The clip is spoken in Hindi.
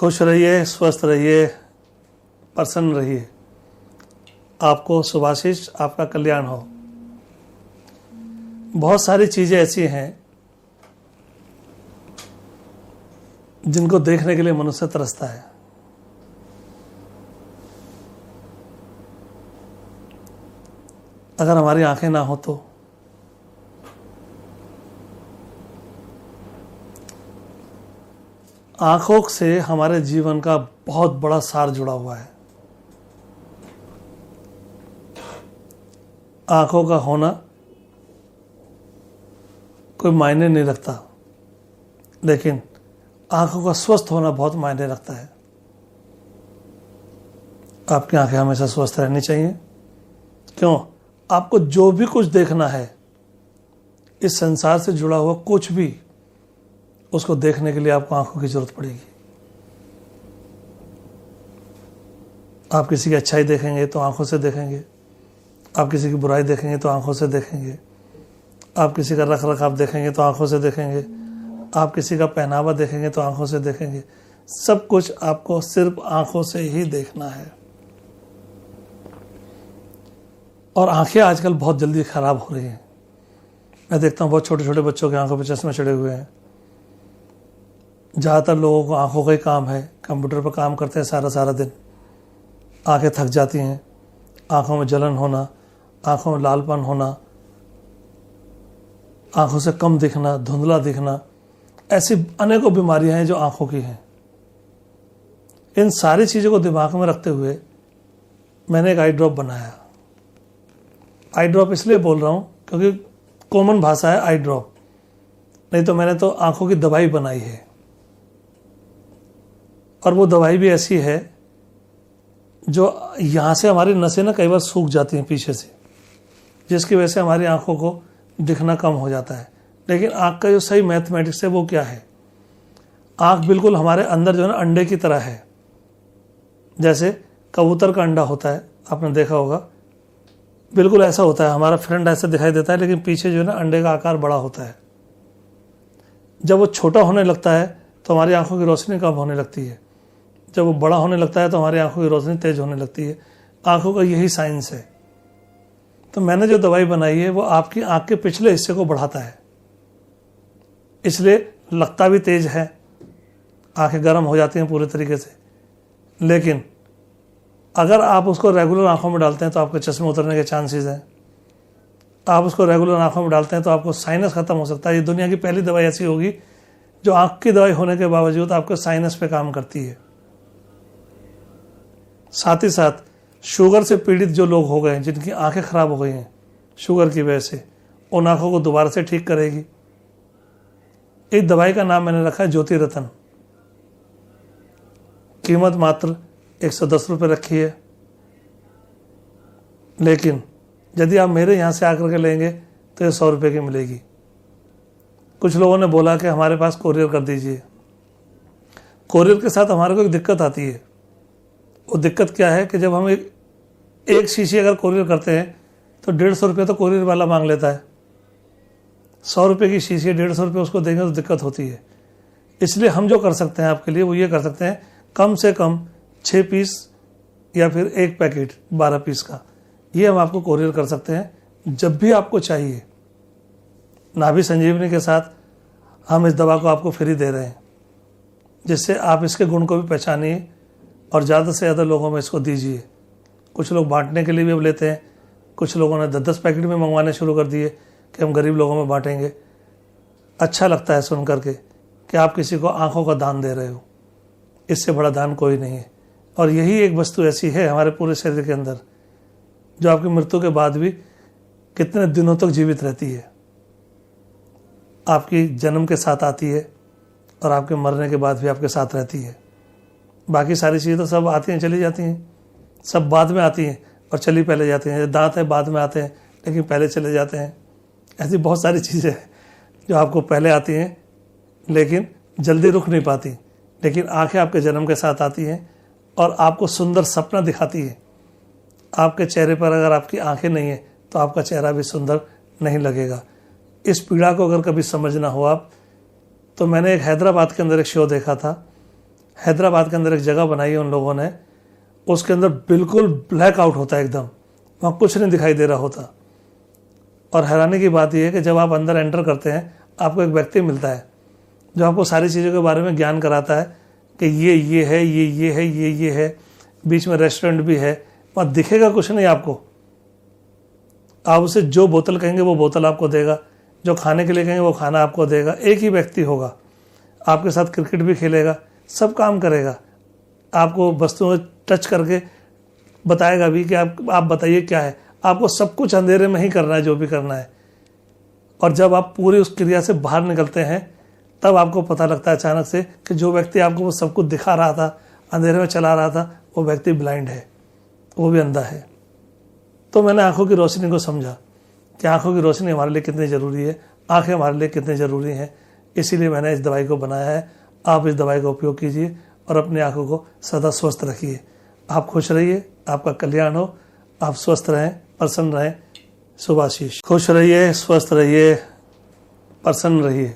खुश रहिए, स्वस्थ रहिए, प्रसन्न रहिए। आपको शुभाशीष, आपका कल्याण हो। बहुत सारी चीज़ें ऐसी हैं जिनको देखने के लिए मनुष्य तरसता है। अगर हमारी आंखें ना हो तो आंखों से हमारे जीवन का बहुत बड़ा सार जुड़ा हुआ है। आंखों का होना कोई मायने नहीं रखता, लेकिन आंखों का स्वस्थ होना बहुत मायने रखता है। आपकी आंखें हमेशा स्वस्थ रहनी चाहिए। क्यों? आपको जो भी कुछ देखना है, इस संसार से जुड़ा हुआ कुछ भी, उसको देखने के लिए आपको आंखों की जरूरत पड़ेगी। आप किसी की अच्छाई देखेंगे तो आंखों से देखेंगे, आप किसी की बुराई देखेंगे तो आंखों से देखेंगे, आप किसी का रख रखाव देखेंगे तो आंखों से देखेंगे, आप किसी का पहनावा देखेंगे तो आंखों से देखेंगे। सब कुछ आपको सिर्फ आंखों से ही देखना है। और आंखें आजकल बहुत जल्दी खराब हो रही हैं। मैं देखता हूँ बहुत छोटे छोटे बच्चों के आंखों पर चश्मे चढ़े हुए हैं। ज़्यादातर लोगों को आंखों का ही काम है, कंप्यूटर पर काम करते हैं सारा दिन, आंखें थक जाती हैं, आंखों में जलन होना, आंखों में लालपन होना, आंखों से कम दिखना, धुंधला दिखना, ऐसी अनेकों बीमारियां हैं जो आंखों की हैं। इन सारी चीज़ों को दिमाग में रखते हुए मैंने एक आई ड्रॉप बनाया। आई ड्रॉप इसलिए बोल रहा हूँ क्योंकि कॉमन भाषा है आई ड्रॉप, नहीं तो मैंने तो आंखों की दवाई बनाई है। और वो दवाई भी ऐसी है जो यहाँ से हमारी नसें ना कई बार सूख जाती हैं पीछे से, जिसकी वजह से हमारी आंखों को दिखना कम हो जाता है। लेकिन आँख का जो सही मैथमेटिक्स है वो क्या है? आँख बिल्कुल हमारे अंदर जो है ना अंडे की तरह है। जैसे कबूतर का अंडा होता है, आपने देखा होगा, बिल्कुल ऐसा होता है। हमारा फ्रंट ऐसा दिखाई देता है, लेकिन पीछे जो है ना अंडे का आकार बड़ा होता है। जब वो छोटा होने लगता है तो हमारी आंखों की रोशनी कम होने लगती है, जब वो बड़ा होने लगता है तो हमारी आंखों की रोशनी तेज होने लगती है। आंखों का यही साइंस है। तो मैंने जो दवाई बनाई है वो आपकी आंख के पिछले हिस्से को बढ़ाता है, इसलिए लगता भी तेज है, आंखें गर्म हो जाती हैं पूरे तरीके से। लेकिन अगर आप उसको रेगुलर आंखों में डालते हैं तो आपके चश्मे उतरने के चांसेस हैं। आप उसको रेगुलर आंखों में डालते हैं तो आपको साइनस खत्म हो सकता है। ये दुनिया की पहली दवाई ऐसी होगी जो आंख की दवाई होने के बावजूद आपके साइनस पे काम करती है। साथ ही साथ शुगर से पीड़ित जो लोग हो गए हैं, जिनकी आंखें खराब हो गई हैं शुगर की वजह से, उन आंखों को दोबारा से ठीक करेगी। इस दवाई का नाम मैंने रखा है ज्योति रतन। कीमत मात्र 110 रुपये रखी है, लेकिन यदि आप मेरे यहाँ से आकर के लेंगे तो ये 100 रुपये की मिलेगी। कुछ लोगों ने बोला कि हमारे पास कोरियर कर दीजिए। कोरियर के साथ हमारे को एक दिक्कत आती है। वो दिक्कत क्या है कि जब हम एक शीशी अगर कोरियर करते हैं तो 150 रुपये तो कोरियर वाला मांग लेता है। 100 रुपये की शीशी 150 रुपये उसको देंगे तो दिक्कत होती है। इसलिए हम जो कर सकते हैं आपके लिए वो ये कर सकते हैं, कम से कम 6 पीस या फिर एक पैकेट 12 पीस का, ये हम आपको कोरियर कर सकते हैं जब भी आपको चाहिए। नाभि संजीवनी के साथ हम इस दवा को आपको फ्री दे रहे हैं, जिससे आप इसके गुण को भी पहचानिए और ज़्यादा से ज़्यादा लोगों में इसको दीजिए। कुछ लोग बांटने के लिए भी अब लेते हैं, कुछ लोगों ने 10-10 पैकेट में मंगवाने शुरू कर दिए कि हम गरीब लोगों में बांटेंगे। अच्छा लगता है सुन करके कि आप किसी को आंखों का दान दे रहे हो। इससे बड़ा दान कोई नहीं है। और यही एक वस्तु ऐसी है हमारे पूरे शरीर के अंदर जो आपकी मृत्यु के बाद भी कितने दिनों तक जीवित रहती है। आपकी जन्म के साथ आती है और आपके मरने के बाद भी आपके साथ रहती है। बाकी सारी चीज़ें तो सब आती हैं चली जाती हैं, सब बाद में आती हैं और चली पहले जाती हैं। दांत है बाद में आते हैं लेकिन पहले चले जाते हैं। ऐसी बहुत सारी चीज़ें हैं जो आपको पहले आती हैं लेकिन जल्दी रुक नहीं पाती। लेकिन आंखें आपके जन्म के साथ आती हैं और आपको सुंदर सपना दिखाती है। आपके चेहरे पर अगर आपकी आंखें नहीं हैं तो आपका चेहरा भी सुंदर नहीं लगेगा। इस पीड़ा को अगर कभी समझना हो आप, तो मैंने एक हैदराबाद के अंदर एक शो देखा था। हैदराबाद के अंदर एक जगह बनाई है उन लोगों ने, उसके अंदर बिल्कुल ब्लैक आउट होता है, एकदम वहाँ कुछ नहीं दिखाई दे रहा होता। और हैरानी की बात यह है कि जब आप अंदर एंटर करते हैं आपको एक व्यक्ति मिलता है जो आपको सारी चीज़ों के बारे में ज्ञान कराता है कि ये है, ये है, ये है। बीच में रेस्टोरेंट भी है, वहाँ दिखेगा कुछ नहीं आपको। आप उसे जो बोतल कहेंगे वो बोतल आपको देगा, जो खाने के लिए कहेंगे वो खाना आपको देगा। एक ही व्यक्ति होगा, आपके साथ क्रिकेट भी खेलेगा, सब काम करेगा, आपको वस्तुओं टच करके बताएगा भी कि आप बताइए क्या है। आपको सब कुछ अंधेरे में ही करना है जो भी करना है। और जब आप पूरी उस क्रिया से बाहर निकलते हैं तब आपको पता लगता है अचानक से कि जो व्यक्ति आपको वो सब कुछ दिखा रहा था, अंधेरे में चला रहा था, वो व्यक्ति ब्लाइंड है, वो भी अंधा है। तो मैंने आंखों की रोशनी को समझा कि आंखों की रोशनी हमारे लिए कितनी ज़रूरी है, आंखें हमारे लिए कितनी ज़रूरी हैं। इसीलिए मैंने इस दवाई को बनाया है। आप इस दवाई का उपयोग कीजिए और अपनी आंखों को सदा स्वस्थ रखिए। आप खुश रहिए, आपका कल्याण हो, आप स्वस्थ रहें, प्रसन्न रहें। शुभाशीष। खुश रहिए, स्वस्थ रहिए, प्रसन्न रहिए।